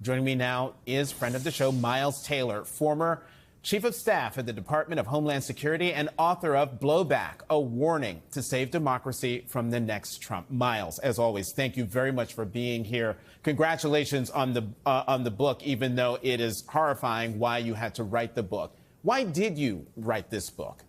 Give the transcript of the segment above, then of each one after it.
Joining me now is friend of the show, Miles Taylor, former Chief of Staff at the Department of Homeland Security and author of Blowback, a warning to save democracy from the next Trump. Miles, as always, thank you very much for being here. Congratulations on the book, even though it is horrifying why you had to write the book. Why did you write this book?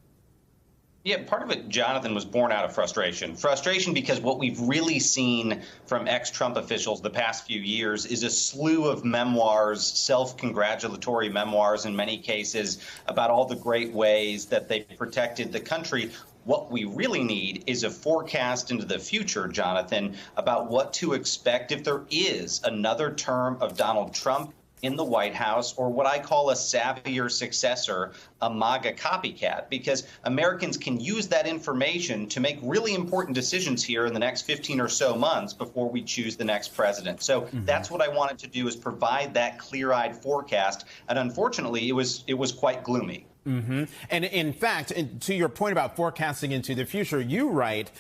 Yeah, part of it, Jonathan, was born out of frustration. Frustration because what we've really seen from ex-Trump officials the past few years is a slew of memoirs, self-congratulatory memoirs in many cases, about all the great ways that they protected the country. What we really need is a forecast into the future, Jonathan, about what to expect if there is another term of Donald Trump in the White House, or what I call a savvier successor, a MAGA copycat, because Americans can use that information to make really important decisions here in the next 15 or so months before we choose the next president. So that's what I wanted to do, is provide that clear-eyed forecast. And unfortunately, it was quite gloomy. And in fact, to your point about forecasting into the future, you write,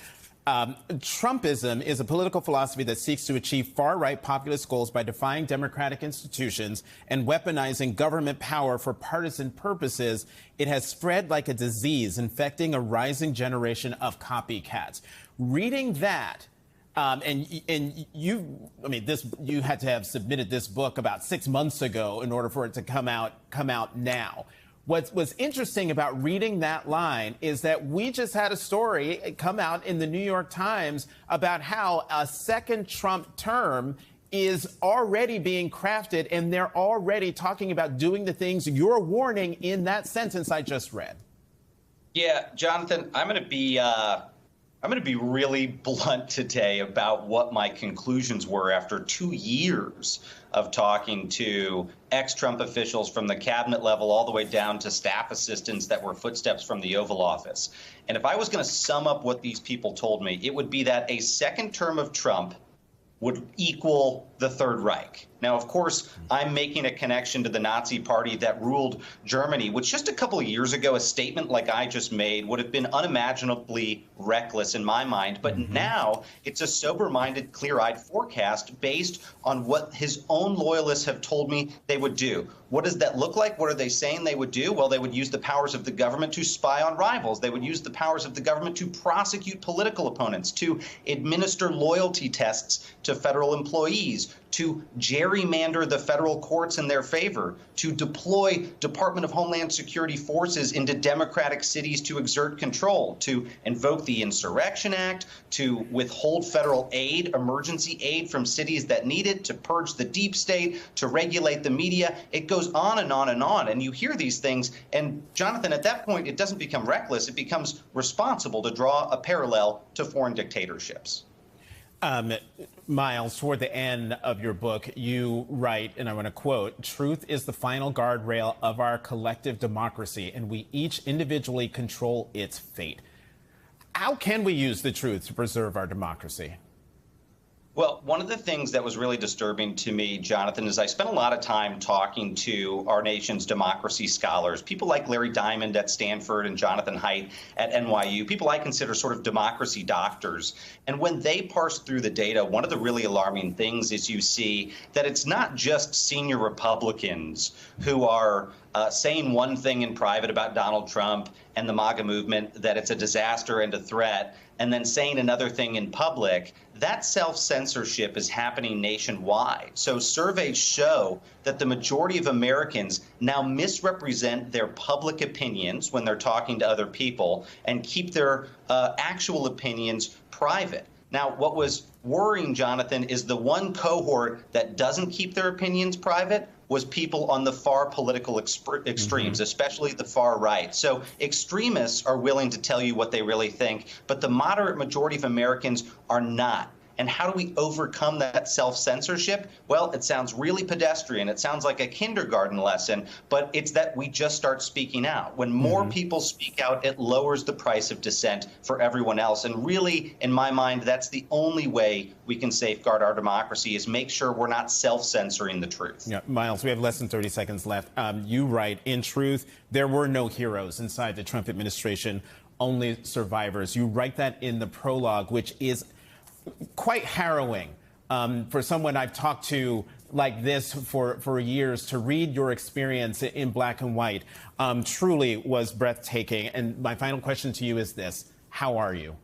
Trumpism is a political philosophy that seeks to achieve far-right populist goals by defying democratic institutions and weaponizing government power for partisan purposes. It has spread like a disease, infecting a rising generation of copycats. Reading that, you had to have submitted this book about 6 months ago in order for it to come out now. What's interesting about reading that line is that we just had a story come out in the New York Times about how a second Trump term is already being crafted, and they're already talking about doing the things you're warning in that sentence I just read. Yeah, Jonathan, I'm going to be really blunt today about what my conclusions were after 2 years of talking to ex-Trump officials from the cabinet level all the way down to staff assistants that were footsteps from the Oval Office. And if I was going to sum up what these people told me, it would be that a second term of Trump would equal the Third Reich. Now, of course, I'm making a connection to the Nazi Party that ruled Germany, which just a couple of years ago, a statement like I just made would have been unimaginably reckless in my mind. But now it's a sober-minded, clear-eyed forecast based on what his own loyalists have told me they would do. What does that look like? What are they saying they would do? Well, they would use the powers of the government to spy on rivals. They would use the powers of the government to prosecute political opponents, to administer loyalty tests to federal employees, to gerrymander the federal courts in their favor, to deploy Department of Homeland Security forces into Democratic cities to exert control, to invoke the Insurrection Act, to withhold federal aid, emergency aid from cities that need it, to purge the deep state, to regulate the media. It goes on and on and on. And you hear these things. And Jonathan, at that point, it doesn't become reckless. It becomes responsible to draw a parallel to foreign dictatorships. Miles, toward the end of your book, you write, and I want to quote, "Truth is the final guardrail of our collective democracy, and we each individually control its fate." How can we use the truth to preserve our democracy? Well, one of the things that was really disturbing to me, Jonathan, is I spent a lot of time talking to our nation's democracy scholars, people like Larry Diamond at Stanford and Jonathan Haidt at NYU, people I consider sort of democracy doctors. And when they parse through the data, one of the really alarming things is you see that it's not just senior Republicans who are saying one thing in private about Donald Trump and the MAGA movement, that it's a disaster and a threat, and then saying another thing in public. That self-censorship is happening nationwide. So surveys show that the majority of Americans now misrepresent their public opinions when they're talking to other people and keep their actual opinions private. Now, what was worrying, Jonathan, is the one cohort that doesn't keep their opinions private was people on the far political extremes, especially the far right. So extremists are willing to tell you what they really think, but the moderate majority of Americans are not. And how do we overcome that self-censorship? Well, it sounds really pedestrian. It sounds like a kindergarten lesson, but it's that we just start speaking out. When more people speak out, it lowers the price of dissent for everyone else. And really, in my mind, that's the only way we can safeguard our democracy, is make sure we're not self-censoring the truth. Yeah, Miles, we have less than 30 seconds left. You write, "In truth, there were no heroes inside the Trump administration, only survivors." You write that in the prologue, which is quite harrowing for someone I've talked to like this for years, to read your experience in black and white truly was breathtaking. And my final question to you is this: how are you?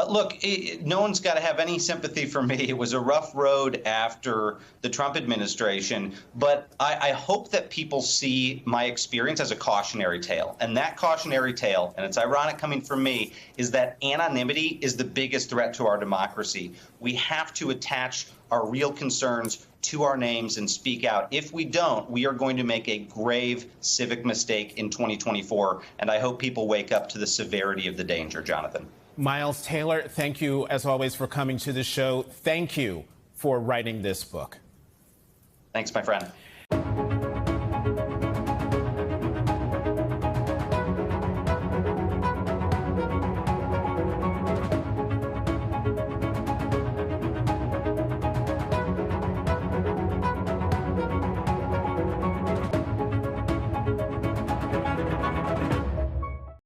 Look, no one's got to have any sympathy for me. It was a rough road after the Trump administration, but I hope that people see my experience as a cautionary tale. And that cautionary tale, and it's ironic coming from me, is that anonymity is the biggest threat to our democracy. We have to attach our real concerns to our names and speak out. If we don't, we are going to make a grave civic mistake in 2024. And I hope people wake up to the severity of the danger, Jonathan. Miles Taylor, thank you, as always, for coming to the show. Thank you for writing this book. Thanks, my friend.